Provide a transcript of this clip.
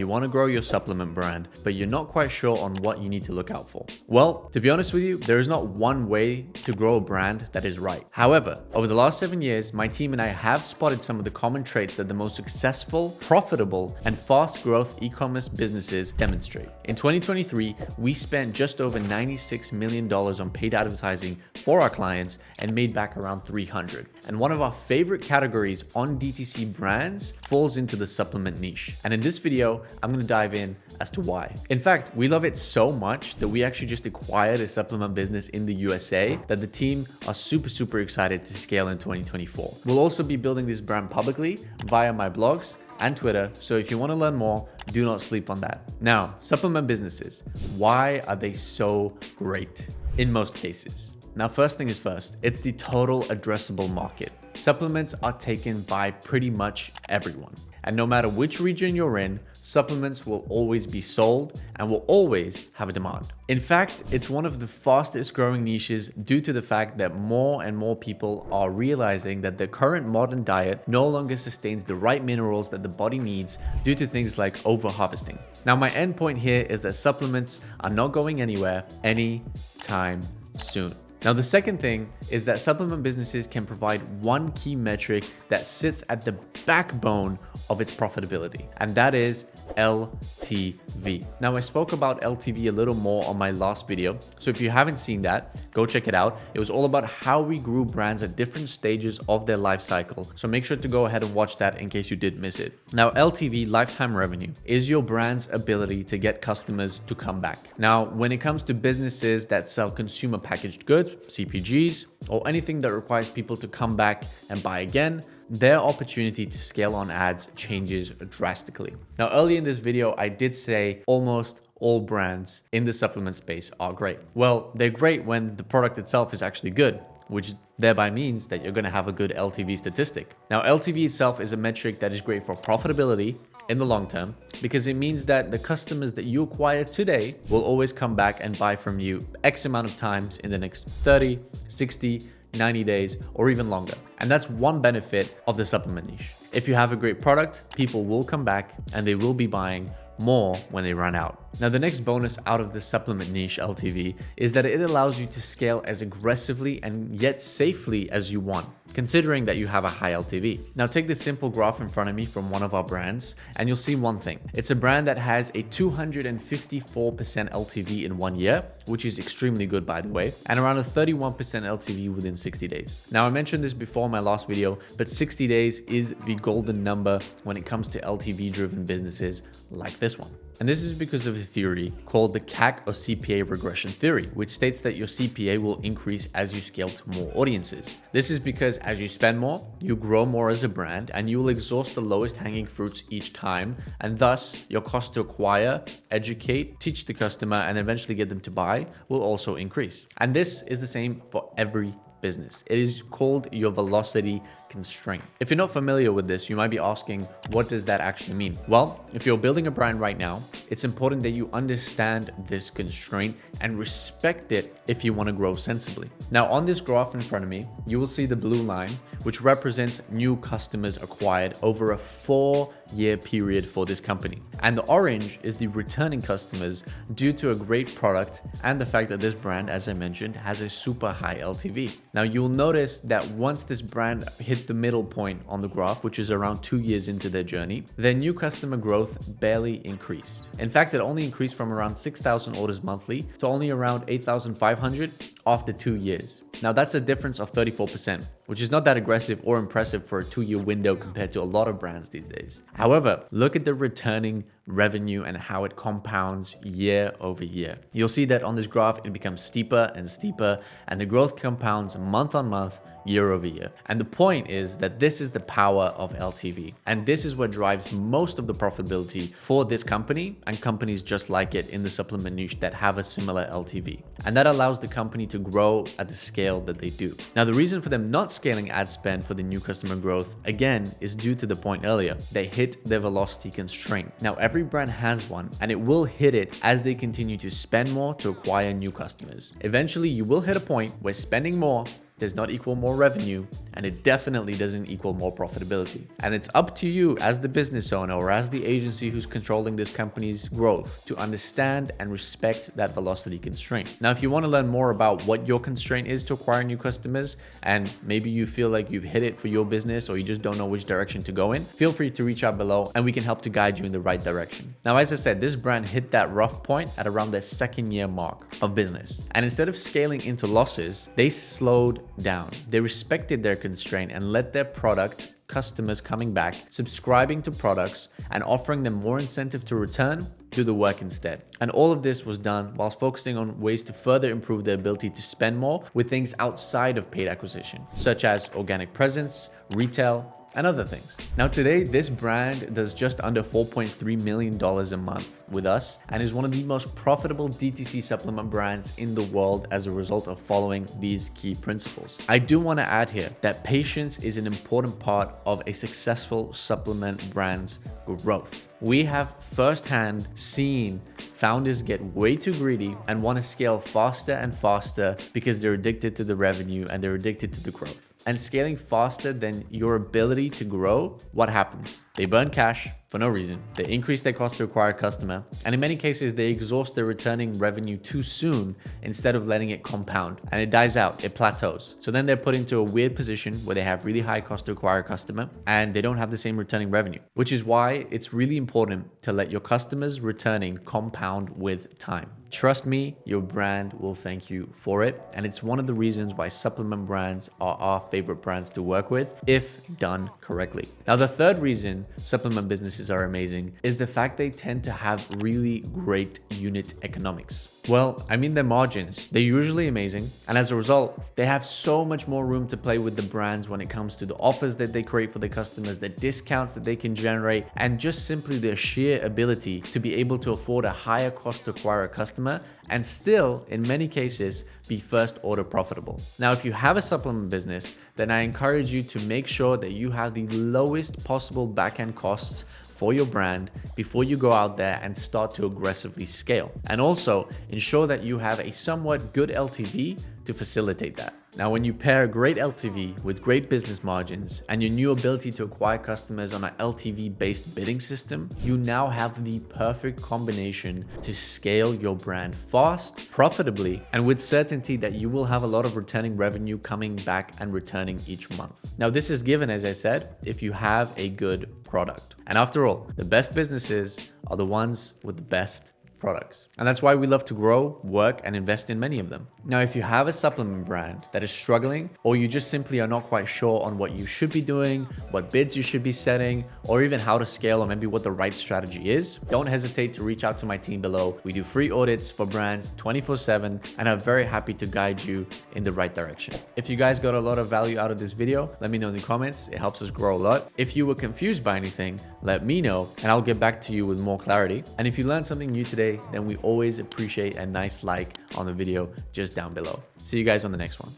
you want to grow your supplement brand, but you're not quite sure on what you need to look out for. Well, to be honest with you, there is not one way to grow a brand that is right. However, over the last 7 years, my team and I have spotted some of the common traits that the most successful, profitable, and fast growth e-commerce businesses demonstrate. In 2023, we spent just over $96 million on paid advertising for our clients and made back around 300. And one of our favorite categories on DTC brands falls into the supplement niche. And in this video, I'm going to dive in as to why. In fact, we love it so much that we actually just acquired a supplement business in the USA that the team are super excited to scale in 2024. We'll also be building this brand publicly via my blogs and Twitter. So if you want to learn more, do not sleep on that. Now, supplement businesses, why are they so great in most cases? Now, first thing is first, it's the total addressable market. Supplements are taken by pretty much everyone. And no matter which region you're in, supplements will always be sold and will always have a demand. In fact, it's one of the fastest growing niches due to the fact that more and more people are realizing that the current modern diet no longer sustains the right minerals that the body needs due to things like over-harvesting. Now, my end point here is that supplements are not going anywhere anytime soon. Now, the second thing is that supplement businesses can provide one key metric that sits at the backbone of its profitability, and that is LTV. Now, I spoke about LTV a little more on my last video, so if you haven't seen that, go check it out. It was all about how we grew brands at different stages of their life cycle, so make sure to go ahead and watch that in case you did miss it. Now, LTV, lifetime revenue, is your brand's ability to get customers to come back. Now, when it comes to businesses that sell consumer packaged goods, CPGs, or anything that requires people to come back and buy again, their opportunity to scale on ads changes drastically. Now, earlier in this video, I did say almost all brands in the supplement space are great. Well, they're great when the product itself is actually good, which thereby means that you're going to have a good LTV statistic. Now, LTV itself is a metric that is great for profitability in the long term because it means that the customers that you acquire today will always come back and buy from you X amount of times in the next 30, 60, 90 days, or even longer. And that's one benefit of the supplement niche. If you have a great product, people will come back and they will be buying more when they run out. Now, the next bonus out of the supplement niche LTV is that it allows you to scale as aggressively and yet safely as you want, considering that you have a high LTV. Now, take this simple graph in front of me from one of our brands, and you'll see one thing. It's a brand that has a 254% LTV in 1 year, which is extremely good, by the way, and around a 31% LTV within 60 days. Now, I mentioned this before in my last video, but 60 days is the golden number when it comes to LTV-driven businesses like this one. And this is because of a theory called the CAC or CPA regression theory, which states that your CPA will increase as you scale to more audiences. This is because as you spend more, you grow more as a brand and you will exhaust the lowest hanging fruits each time. And thus your cost to acquire, educate, teach the customer, and eventually get them to buy will also increase. And this is the same for every business. It is called your velocity constraint. If you're not familiar with this, you might be asking, what does that actually mean? Well, if you're building a brand right now, it's important that you understand this constraint and respect it if you want to grow sensibly. Now, on this graph in front of me, you will see the blue line, which represents new customers acquired over a 4-year period for this company. And the orange is the returning customers due to a great product and the fact that this brand, as I mentioned, has a super high LTV. Now, you'll notice that once this brand hit the middle point on the graph, which is around 2 years into their journey, their new customer growth barely increased. In fact, it only increased from around 6,000 orders monthly to only around 8,500 after 2 years. Now, that's a difference of 34%, which is not that aggressive or impressive for a 2-year window compared to a lot of brands these days. However, look at the returning revenue and how it compounds year over year. You'll see that on this graph, it becomes steeper and steeper, and the growth compounds month on month, year over year. And the point is that this is the power of LTV. And this is what drives most of the profitability for this company and companies just like it in the supplement niche that have a similar LTV. And that allows the company to grow at the scale that they do. Now, the reason for them not scaling ad spend for the new customer growth, again, is due to the point earlier. They hit their velocity constraint. Now, every brand has one, and it will hit it as they continue to spend more to acquire new customers. Eventually, you will hit a point where spending more does not equal more revenue, and it definitely doesn't equal more profitability. And it's up to you as the business owner or as the agency who's controlling this company's growth to understand and respect that velocity constraint. Now, if you want to learn more about what your constraint is to acquire new customers, and maybe you feel like you've hit it for your business or you just don't know which direction to go in, feel free to reach out below and we can help to guide you in the right direction. Now, as I said, this brand hit that rough point at around their second year mark of business. And instead of scaling into losses, they slowed down. They respected their constraint and let their product, customers coming back, subscribing to products, and offering them more incentive to return, do the work instead. And all of this was done whilst focusing on ways to further improve their ability to spend more with things outside of paid acquisition, such as organic presence, retail, and other things. Now today, this brand does just under $4.3 million a month with us and is one of the most profitable DTC supplement brands in the world as a result of following these key principles. I do want to add here that patience is an important part of a successful supplement brand's growth. We have firsthand seen founders get way too greedy and want to scale faster and faster because they're addicted to the revenue and they're addicted to the growth. And scaling faster than your ability to grow, what happens? They burn cash for no reason. They increase their cost to acquire a customer. And in many cases, they exhaust their returning revenue too soon instead of letting it compound. And it dies out, it plateaus. So then they're put into a weird position where they have really high cost to acquire a customer and they don't have the same returning revenue, which is why it's really important to let your customers returning compound with time. Trust me, your brand will thank you for it. And it's one of the reasons why supplement brands are our favorite brands to work with if done correctly. Now, the third reason supplement businesses are amazing is the fact they tend to have really great unit economics. Well, I mean their margins. They're usually amazing. And as a result, they have so much more room to play with the brands when it comes to the offers that they create for their customers, the discounts that they can generate, and just simply their sheer ability to be able to afford a higher cost to acquire a customer and still, in many cases, be first order profitable. Now, if you have a supplement business, then I encourage you to make sure that you have the lowest possible back-end costs for your brand before you go out there and start to aggressively scale. And also ensure that you have a somewhat good LTV to facilitate that. Now, when you pair a great LTV with great business margins and your new ability to acquire customers on an LTV-based bidding system, you now have the perfect combination to scale your brand fast, profitably, and with certainty that you will have a lot of returning revenue coming back and returning each month. Now, this is given, as I said, if you have a good product. And after all, the best businesses are the ones with the best products. And that's why we love to grow, work, and invest in many of them. Now, if you have a supplement brand that is struggling, or you just simply are not quite sure on what you should be doing, what bids you should be setting, or even how to scale, or maybe what the right strategy is, don't hesitate to reach out to my team below. We do free audits for brands 24/7, and I'm very happy to guide you in the right direction. If you guys got a lot of value out of this video, let me know in the comments. It helps us grow a lot. If you were confused by anything, let me know, and I'll get back to you with more clarity. And if you learned something new today, then we always appreciate a nice like on the video just down below. See you guys on the next one.